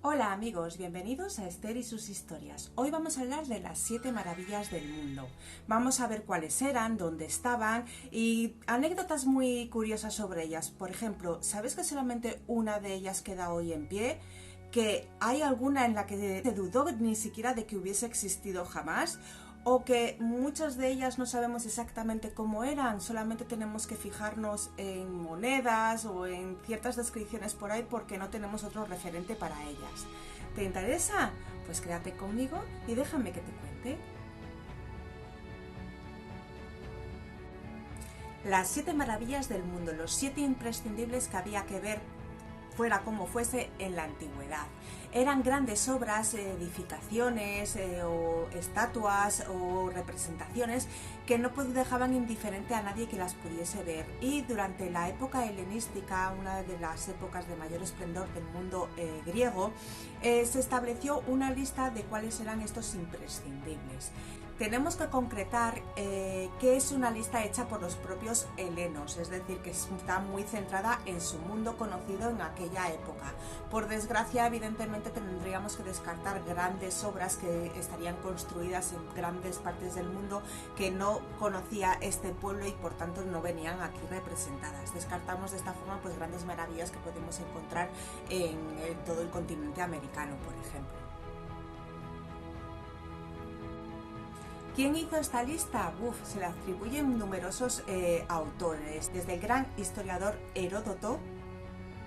Hola amigos, bienvenidos a Esther y sus historias. Hoy vamos a hablar de las 7 maravillas del mundo. Vamos a ver cuáles eran, dónde estaban y anécdotas muy curiosas sobre ellas. Por ejemplo, ¿sabes que solamente una de ellas queda hoy en pie? ¿Que hay alguna en la que se dudó ni siquiera de que hubiese existido jamás? ¿O que muchas de ellas no sabemos exactamente cómo eran, solamente tenemos que fijarnos en monedas o en ciertas descripciones por ahí porque no tenemos otro referente para ellas? ¿Te interesa? Pues quédate conmigo y déjame que te cuente. Las 7 maravillas del mundo, los 7 imprescindibles que había que ver fuera como fuese en la antigüedad. Eran grandes obras, edificaciones o estatuas o representaciones que no dejaban indiferente a nadie que las pudiese ver. Y durante la época helenística, una de las épocas de mayor esplendor del mundo griego, se estableció una lista de cuáles eran estos imprescindibles. Tenemos que concretar que es una lista hecha por los propios helenos, es decir, que está muy centrada en su mundo conocido en aquella época. Por desgracia, evidentemente tendríamos que descartar grandes obras que estarían construidas en grandes partes del mundo que no conocía este pueblo y por tanto no venían aquí representadas. Descartamos de esta forma pues grandes maravillas que podemos encontrar en todo el continente americano, por ejemplo. ¿Quién hizo esta lista? Se le atribuyen numerosos autores, desde el gran historiador Heródoto,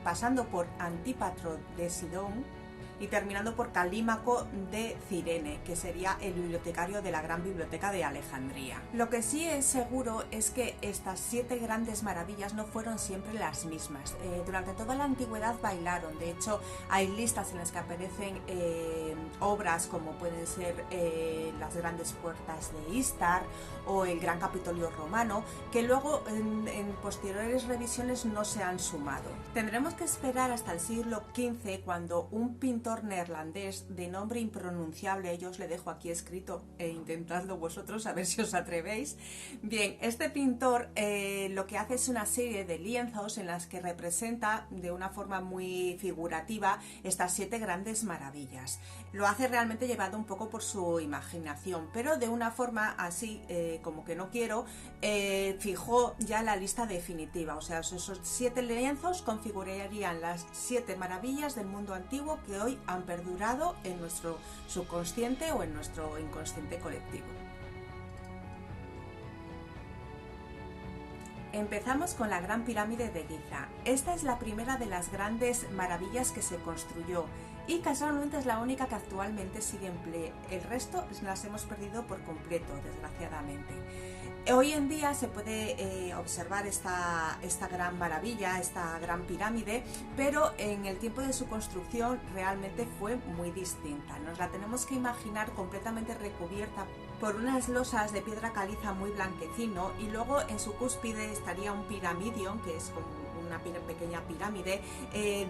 pasando por Antípatro de Sidón y terminando por Calímaco de Cirene, que sería el bibliotecario de la Gran Biblioteca de Alejandría. Lo que sí es seguro es que estas 7 grandes maravillas no fueron siempre las mismas. Durante toda la antigüedad bailaron, de hecho hay listas en las que aparecen obras como pueden ser las grandes puertas de Istar o el Gran Capitolio romano, que luego en posteriores revisiones no se han sumado. Tendremos que esperar hasta el siglo XV cuando un pintor neerlandés de nombre impronunciable, yo os le dejo aquí escrito e intentadlo vosotros a ver si os atrevéis. Bien, este pintor lo que hace es una serie de lienzos en las que representa de una forma muy figurativa estas 7 grandes maravillas. Lo hace realmente llevado un poco por su imaginación, pero de una forma así como que no quiero, fijó ya la lista definitiva, o sea, esos 7 lienzos configurarían las 7 maravillas del mundo antiguo que hoy han perdurado en nuestro subconsciente o en nuestro inconsciente colectivo. Empezamos con la Gran Pirámide de Giza. Esta es la primera de las grandes maravillas que se construyó y casualmente es la única que actualmente sigue en pie. El resto las hemos perdido por completo, desgraciadamente. Hoy en día se puede observar esta gran maravilla, esta gran pirámide, pero en el tiempo de su construcción realmente fue muy distinta. Nos la tenemos que imaginar completamente recubierta por unas losas de piedra caliza muy blanquecino y luego en su cúspide estaría un piramidion, que es como una pequeña pirámide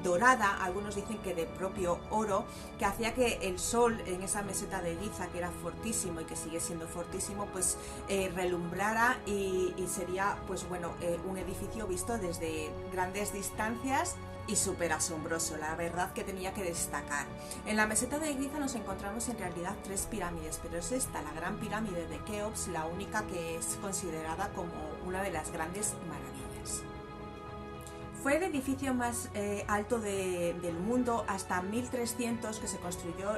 dorada, algunos dicen que de propio oro, que hacía que el sol en esa meseta de Giza, que era fortísimo y que sigue siendo fortísimo, pues relumbrara y sería pues bueno un edificio visto desde grandes distancias y súper asombroso, la verdad que tenía que destacar. En la meseta de Giza nos encontramos en realidad 3 pirámides, pero es esta, la Gran Pirámide de Keops, la única que es considerada como una de las grandes maravillas. Fue el edificio más alto del mundo hasta 1300, que se construyó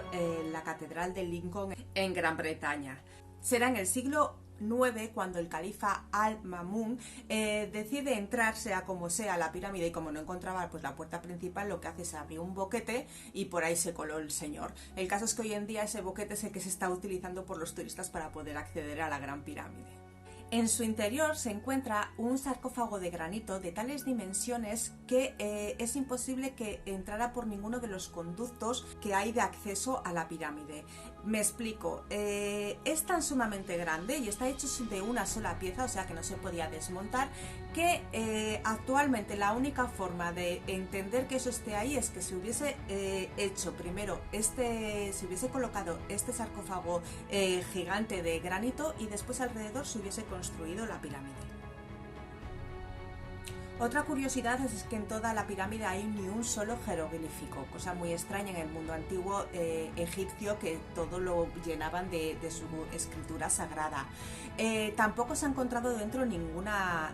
la Catedral de Lincoln en Gran Bretaña. Será en el siglo IX cuando el califa Al-Mamun decide entrar, sea como sea, a la pirámide, y como no encontraba pues la puerta principal, lo que hace es abrir un boquete y por ahí se coló el señor. El caso es que hoy en día ese boquete es el que se está utilizando por los turistas para poder acceder a la Gran Pirámide. En su interior se encuentra un sarcófago de granito de tales dimensiones que es imposible que entrara por ninguno de los conductos que hay de acceso a la pirámide. Me explico, es tan sumamente grande y está hecho de una sola pieza, o sea que no se podía desmontar, que actualmente la única forma de entender que eso esté ahí es que se hubiese hecho primero se hubiese colocado este sarcófago gigante de granito y después alrededor se hubiese construido la pirámide. Otra curiosidad es que en toda la pirámide hay ni un solo jeroglífico, cosa muy extraña en el mundo antiguo egipcio, que todo lo llenaban de su escritura sagrada. Tampoco se ha encontrado dentro ninguna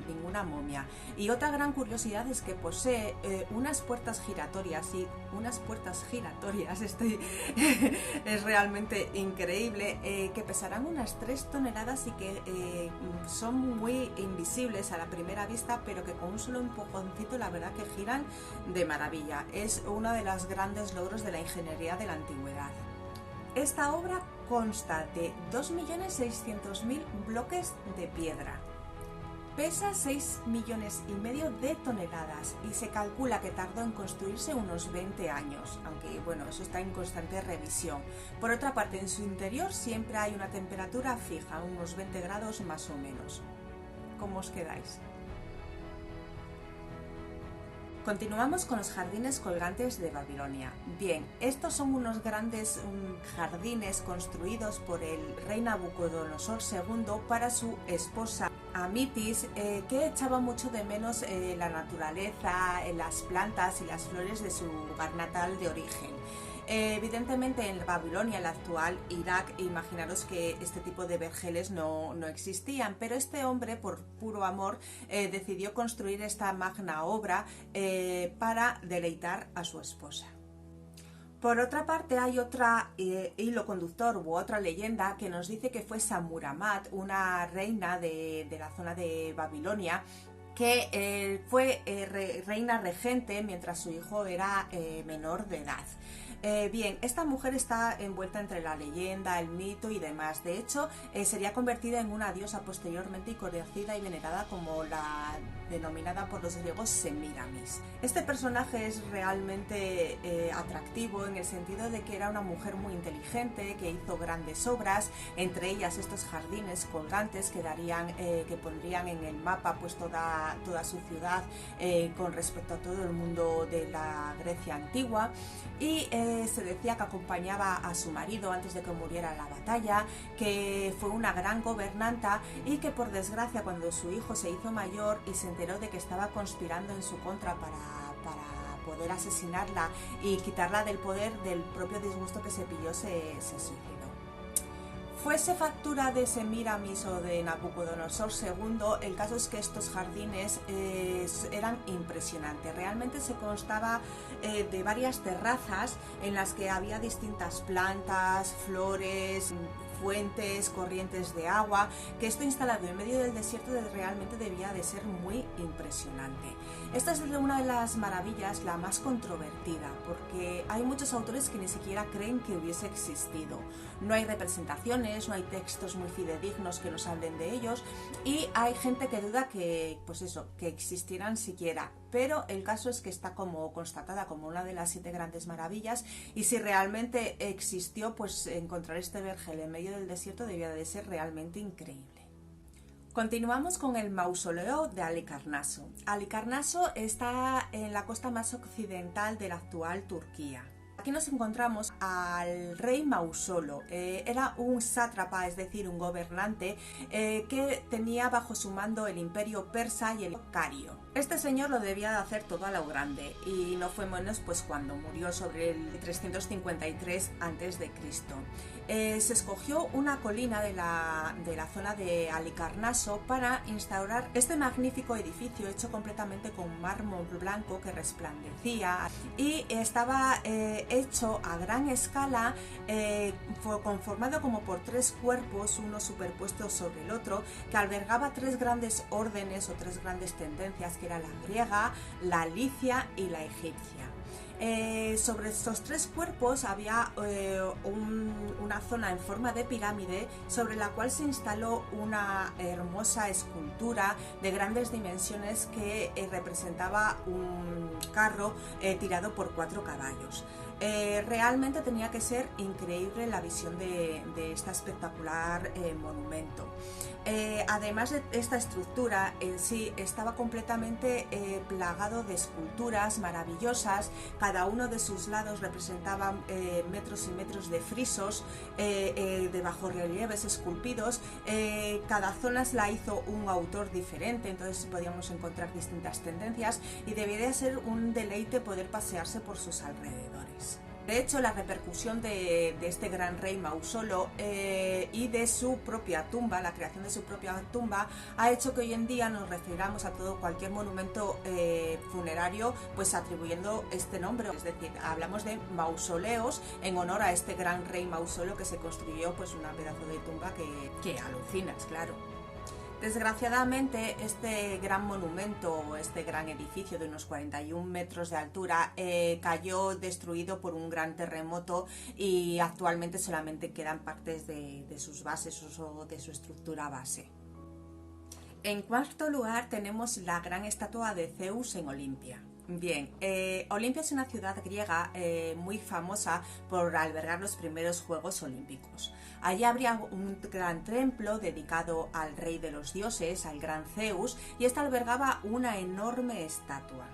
momia. Y otra gran curiosidad es que posee unas puertas giratorias, y unas puertas giratorias, es realmente increíble, que pesarán unas 3 toneladas y que son muy invisibles a la primera vista, pero que con un solo empujoncito la verdad que giran de maravilla. Es uno de los grandes logros de la ingeniería de la antigüedad. Esta obra consta de 2.600.000 bloques de piedra. Pesa 6,5 millones de toneladas y se calcula que tardó en construirse unos 20 años, aunque bueno, eso está en constante revisión. Por otra parte, en su interior siempre hay una temperatura fija, unos 20 grados más o menos. ¿Cómo os quedáis? Continuamos con los jardines colgantes de Babilonia. Bien, estos son unos grandes jardines construidos por el rey Nabucodonosor II para su esposa Amitis, que echaba mucho de menos la naturaleza, las plantas y las flores de su lugar natal de origen. Evidentemente en Babilonia, la actual Irak, imaginaros que este tipo de vergeles no existían, pero este hombre, por puro amor, decidió construir esta magna obra para deleitar a su esposa. Por otra parte, hay otra hilo conductor u otra leyenda que nos dice que fue Samuramat, una reina de la zona de Babilonia, que fue reina regente mientras su hijo era menor de edad. Bien, esta mujer está envuelta entre la leyenda, el mito y demás. De hecho, sería convertida en una diosa posteriormente y conocida y venerada como la denominada por los griegos Semiramis. Este personaje es realmente atractivo en el sentido de que era una mujer muy inteligente, que hizo grandes obras, entre ellas estos jardines colgantes que pondrían en el mapa pues toda su ciudad con respecto a todo el mundo de la Grecia antigua. Y se decía que acompañaba a su marido antes de que muriera en la batalla, que fue una gran gobernanta y que por desgracia cuando su hijo se hizo mayor y se enteró de que estaba conspirando en su contra para poder asesinarla y quitarla del poder, del propio disgusto que se pilló, se suicidó. Fuese factura de Semiramis o de Nabucodonosor II, el caso es que estos jardines eran impresionantes. Realmente se constaba de varias terrazas en las que había distintas plantas, flores, fuentes, corrientes de agua, que esto instalado en medio del desierto realmente debía de ser muy impresionante. Esta es una de las maravillas, la más controvertida, porque hay muchos autores que ni siquiera creen que hubiese existido. No hay representaciones, no hay textos muy fidedignos que nos hablen de ellos y hay gente que duda que existieran siquiera. Pero el caso es que está como constatada como una de las 7 grandes maravillas, y si realmente existió, pues encontrar este vergel en medio del desierto debía de ser realmente increíble. Continuamos con el mausoleo de Halicarnaso. Halicarnaso está en la costa más occidental de la actual Turquía. Aquí nos encontramos al rey Mausolo. Era un sátrapa, es decir, un gobernante que tenía bajo su mando el imperio persa y el cario. Este señor lo debía de hacer todo a lo grande y no fue menos pues cuando murió sobre el 353 a.C. Se escogió una colina de la zona de Halicarnaso para instaurar este magnífico edificio hecho completamente con mármol blanco que resplandecía y estaba hecho a gran escala, conformado como por 3 cuerpos, uno superpuesto sobre el otro, que albergaba 3 grandes órdenes o 3 grandes tendencias, que era la griega, la licia y la egipcia. Sobre estos 3 cuerpos había una zona en forma de pirámide sobre la cual se instaló una hermosa escultura de grandes dimensiones que representaba un carro tirado por 4 caballos. Realmente tenía que ser increíble la visión de este espectacular monumento. Además de esta estructura en sí, estaba completamente plagado de esculturas maravillosas. Cada uno de sus lados representaba metros y metros de frisos, de bajorrelieves esculpidos. Cada zona la hizo un autor diferente, entonces podíamos encontrar distintas tendencias y debería ser un deleite poder pasearse por sus alrededores. De hecho, la repercusión de este gran rey Mausolo y de su propia tumba, la creación de su propia tumba, ha hecho que hoy en día nos refiramos a cualquier monumento funerario pues atribuyendo este nombre. Es decir, hablamos de mausoleos en honor a este gran rey Mausolo, que se construyó pues una pedazo de tumba que alucinas, claro. Desgraciadamente, este gran monumento, este gran edificio de unos 41 metros de altura, cayó destruido por un gran terremoto y actualmente solamente quedan partes de sus bases o de su estructura base. En cuarto lugar tenemos la gran estatua de Zeus en Olimpia. Bien, Olimpia es una ciudad griega muy famosa por albergar los primeros Juegos Olímpicos. Allí habría un gran templo dedicado al rey de los dioses, al gran Zeus, y esta albergaba una enorme estatua.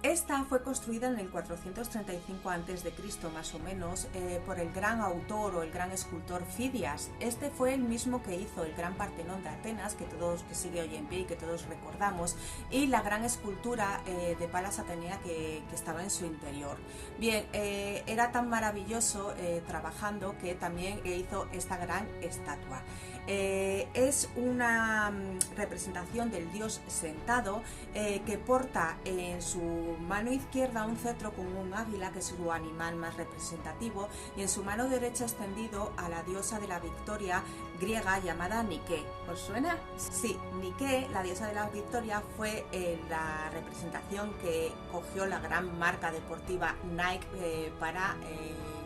Esta fue construida en el 435 a.C. más o menos por el gran autor o el gran escultor Fidias. Este fue el mismo que hizo el gran Partenón de Atenas, que sigue hoy en pie y que todos recordamos, y la gran escultura de Palas Atenea que estaba en su interior. Bien, era tan maravilloso trabajando que también hizo esta gran estatua. Es una representación del dios sentado que porta en su mano izquierda un cetro con un águila, que es su animal más representativo, y en su mano derecha extendido a la diosa de la victoria griega llamada Nike. ¿Os suena? Sí, Nike, la diosa de la victoria, fue la representación que cogió la gran marca deportiva Nike para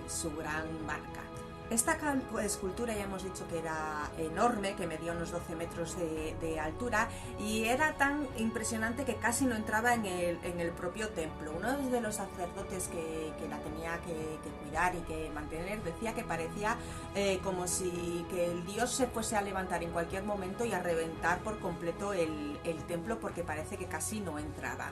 su gran marca. Esta escultura ya hemos dicho que era enorme, que medía unos 12 metros de altura y era tan impresionante que casi no entraba en el propio templo. Uno de los sacerdotes que la tenía que cuidar y que mantener decía que parecía como si que el dios se fuese a levantar en cualquier momento y a reventar por completo el templo, porque parece que casi no entraba.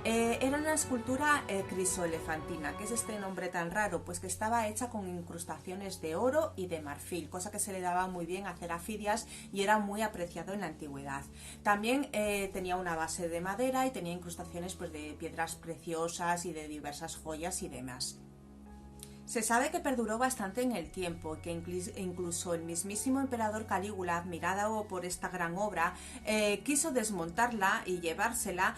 Era una escultura crisoelefantina. ¿Qué es este nombre tan raro? Pues que estaba hecha con incrustaciones de oro y de marfil, cosa que se le daba muy bien a hacer a Fidias y era muy apreciado en la antigüedad. También tenía una base de madera y tenía incrustaciones pues, de piedras preciosas y de diversas joyas y demás. Se sabe que perduró bastante en el tiempo, que incluso el mismísimo emperador Calígula, admirado por esta gran obra, quiso desmontarla y llevársela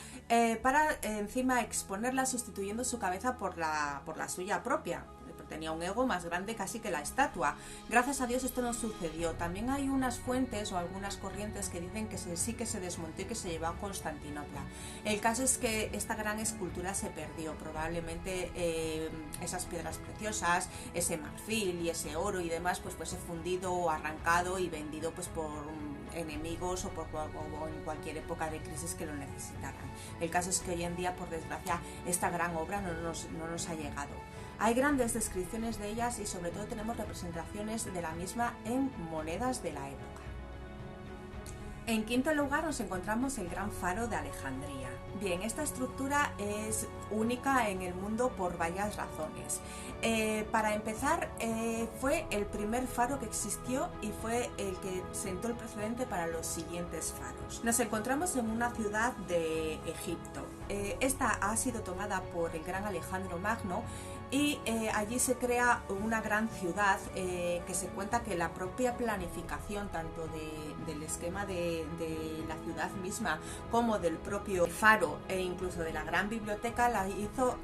para encima exponerla, sustituyendo su cabeza por la suya propia. Tenía un ego más grande casi que la estatua. Gracias a Dios esto no sucedió. También hay unas fuentes o algunas corrientes que dicen que sí que se desmontó y que se llevó a Constantinopla. El caso es que esta gran escultura se perdió. Probablemente esas piedras preciosas, ese marfil y ese oro y demás, pues fuese fundido o arrancado y vendido pues por enemigos o en cualquier época de crisis que lo necesitaran. El caso es que hoy en día, por desgracia, esta gran obra no nos ha llegado. Hay grandes descripciones de ellas y sobre todo tenemos representaciones de la misma en monedas de la época. En quinto lugar nos encontramos el Gran Faro de Alejandría. Bien, esta estructura es única en el mundo por varias razones. Para empezar, fue el primer faro que existió y fue el que sentó el precedente para los siguientes faros. Nos encontramos en una ciudad de Egipto. Esta ha sido tomada por el gran Alejandro Magno y allí se crea una gran ciudad que se cuenta que la propia planificación tanto del esquema de la ciudad misma como del propio faro e incluso de la gran biblioteca la hizo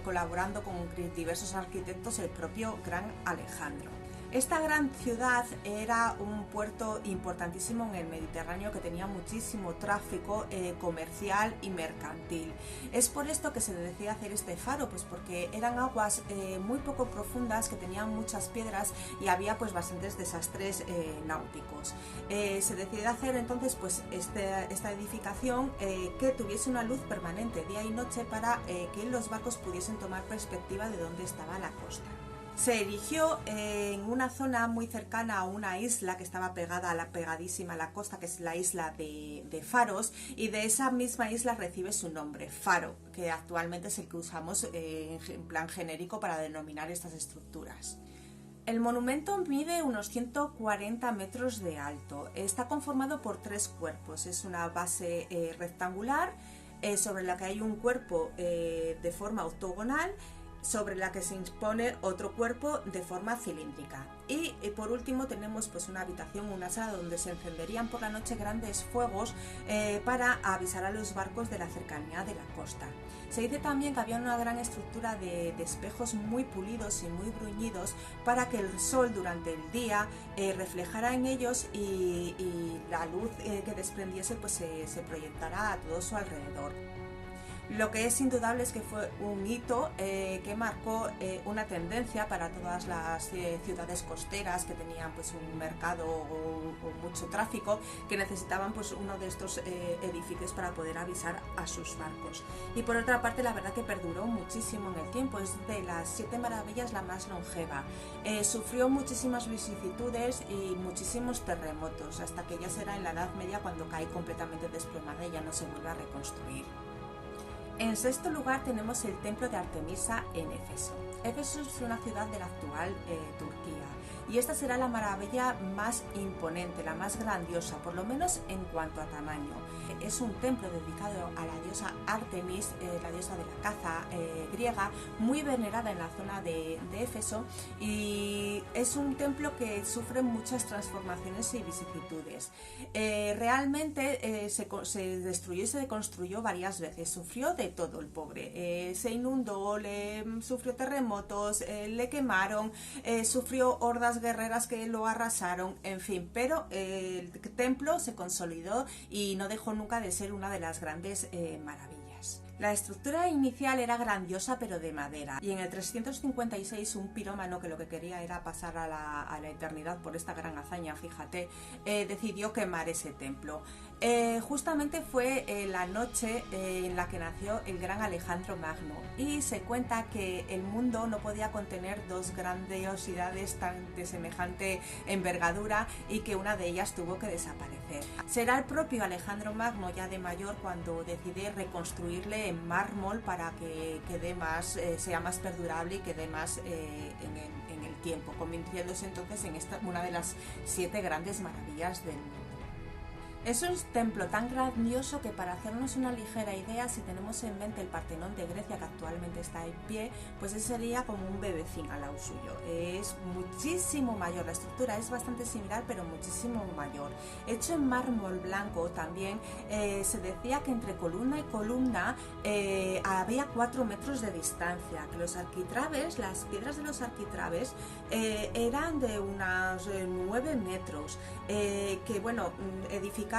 colaborando con diversos arquitectos el propio gran Alejandro. Esta gran ciudad era un puerto importantísimo en el Mediterráneo que tenía muchísimo tráfico comercial y mercantil. Es por esto que se decide hacer este faro, pues porque eran aguas muy poco profundas, que tenían muchas piedras y había pues bastantes desastres náuticos. Se decide hacer entonces pues esta edificación que tuviese una luz permanente día y noche para que los barcos pudiesen tomar perspectiva de dónde estaba la costa. Se erigió en una zona muy cercana a una isla que estaba pegadísima a la costa, que es la isla de Faros, y de esa misma isla recibe su nombre, Faro, que actualmente es el que usamos en plan genérico para denominar estas estructuras. El monumento mide unos 140 metros de alto. Está conformado por 3 cuerpos. Es una base rectangular sobre la que hay un cuerpo de forma octogonal, sobre la que se impone otro cuerpo de forma cilíndrica. Y por último tenemos pues una habitación, una sala donde se encenderían por la noche grandes fuegos para avisar a los barcos de la cercanía de la costa. Se dice también que había una gran estructura de espejos muy pulidos y muy bruñidos para que el sol durante el día reflejara en ellos y la luz que desprendiese pues se proyectara a todo su alrededor. Lo que es indudable es que fue un hito que marcó una tendencia para todas las ciudades costeras que tenían pues un mercado o mucho tráfico, que necesitaban pues uno de estos edificios para poder avisar a sus barcos. Y por otra parte, la verdad que perduró muchísimo en el tiempo, es de las 7 maravillas la más longeva. Sufrió muchísimas vicisitudes y muchísimos terremotos, hasta que ya será en la Edad Media cuando cae completamente desplomada y ya no se vuelve a reconstruir. En sexto lugar tenemos el templo de Artemisa en Éfeso. Éfeso es una ciudad de la actual Turquía y esta será la maravilla más imponente, la más grandiosa, por lo menos en cuanto a tamaño. Es un templo dedicado a la diosa Artemis, la diosa de la caza griega, muy venerada en la zona de Éfeso, y es un templo que sufre muchas transformaciones y vicisitudes. Realmente se destruyó y se deconstruyó varias veces, sufrió de todo el pobre, se inundó, sufrió terremotos, le quemaron, sufrió hordas guerreras que lo arrasaron, en fin, pero el templo se consolidó y no dejó nunca de ser una de las grandes maravillas. La estructura inicial era grandiosa pero de madera, y en el 356 un pirómano que lo que quería era pasar a la eternidad por esta gran hazaña, fíjate, decidió quemar ese templo. Justamente fue la noche en la que nació el gran Alejandro Magno, y se cuenta que el mundo no podía contener dos grandiosidades de semejante envergadura y que una de ellas tuvo que desaparecer. Será el propio Alejandro Magno, ya de mayor, cuando decide reconstruirle en mármol para que quede más, sea más perdurable y quede más en el tiempo, convirtiéndose entonces en una de las 7 grandes maravillas del mundo. Es un templo tan grandioso que, para hacernos una ligera idea, si tenemos en mente el Partenón de Grecia, que actualmente está en pie, pues ese sería como un bebecín al lado suyo. Es muchísimo mayor, la estructura es bastante similar pero muchísimo mayor. Hecho en mármol blanco también, se decía que entre columna y columna había 4 metros de distancia, que los arquitrabes, las piedras de los arquitrabes eran de unos 9 metros, que bueno, edificarlo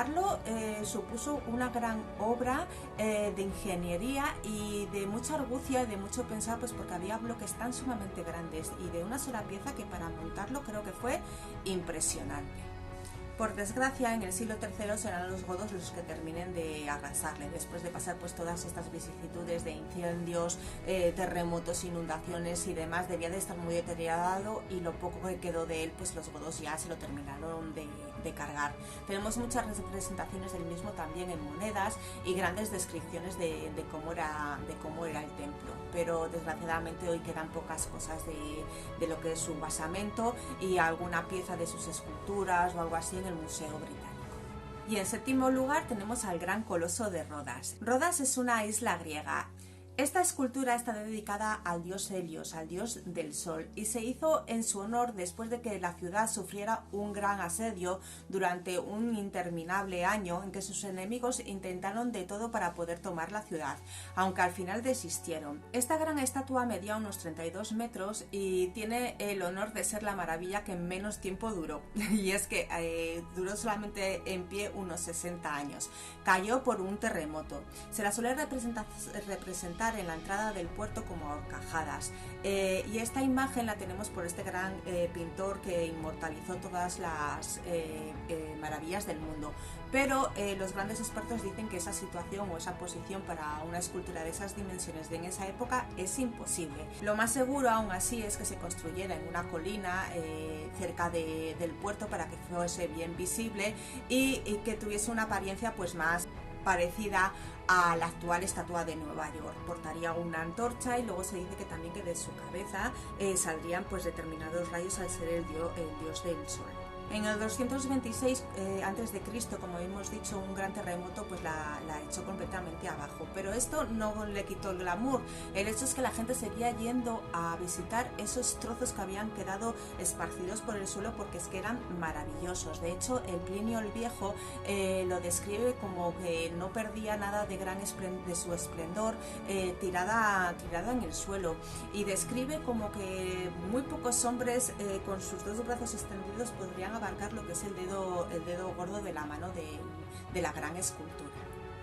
supuso una gran obra de ingeniería y de mucha argucia y de mucho pensar, pues porque había bloques tan sumamente grandes y de una sola pieza que para montarlo creo que fue impresionante. Por desgracia, en el siglo III serán los godos los que terminen de arrasarle, después de pasar pues todas estas vicisitudes de incendios, terremotos, inundaciones y demás. Debía de estar muy deteriorado, y lo poco que quedó de él, pues los godos ya se lo terminaron de cargar. Tenemos muchas representaciones del mismo también en monedas y grandes descripciones de cómo era el templo, pero desgraciadamente hoy quedan pocas cosas de lo que es su basamento y alguna pieza de sus esculturas o algo así en el Museo Británico. Y en séptimo lugar tenemos al gran coloso de Rodas. Rodas es una isla griega. Esta escultura está dedicada al dios Helios, al dios del sol, y se hizo en su honor después de que la ciudad sufriera un gran asedio durante un interminable año en que sus enemigos intentaron de todo para poder tomar la ciudad, aunque al final desistieron. Esta gran estatua medía unos 32 metros y tiene el honor de ser la maravilla que menos tiempo duró, y es que duró solamente en pie unos 60 años. Cayó por un terremoto. Se la suele representar en la entrada del puerto como horcajadas, y esta imagen la tenemos por este gran pintor que inmortalizó todas las maravillas del mundo, pero los grandes expertos dicen que esa situación o esa posición para una escultura de esas dimensiones de en esa época es imposible. Lo más seguro aún así es que se construyera en una colina cerca del puerto para que fuese bien visible y que tuviese una apariencia pues más parecida a la actual estatua de Nueva York. Portaría una antorcha y luego se dice que también que de su cabeza saldrían pues determinados rayos al ser el dios del sol. En el 226 a.C., como hemos dicho, un gran terremoto pues la echó completamente abajo, pero esto no le quitó el glamour. El hecho es que la gente seguía yendo a visitar esos trozos que habían quedado esparcidos por el suelo porque es que eran maravillosos. De hecho, el Plinio el Viejo lo describe como que no perdía nada de su esplendor tirada en el suelo, y describe como que muy pocos hombres con sus dos brazos extendidos podrían abarcar lo que es el dedo gordo de la mano de la gran escultura.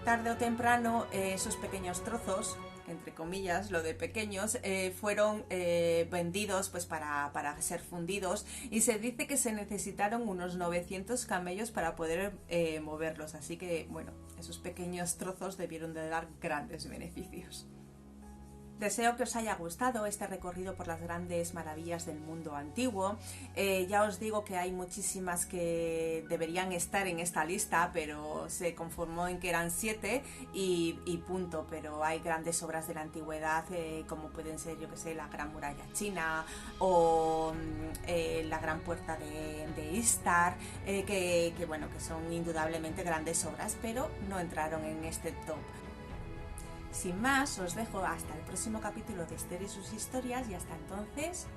Tarde o temprano esos pequeños trozos, entre comillas, lo de pequeños, fueron vendidos pues para ser fundidos, y se dice que se necesitaron unos 900 camellos para poder moverlos, así que bueno, esos pequeños trozos debieron de dar grandes beneficios. Deseo que os haya gustado este recorrido por las grandes maravillas del mundo antiguo. Ya os digo que hay muchísimas que deberían estar en esta lista, pero se conformó en que eran 7 y punto. Pero hay grandes obras de la antigüedad, como pueden ser, yo que sé, la Gran Muralla China o la Gran Puerta de Istar, que son indudablemente grandes obras, pero no entraron en este top. Sin más, os dejo hasta el próximo capítulo de Esther y sus historias, y hasta entonces,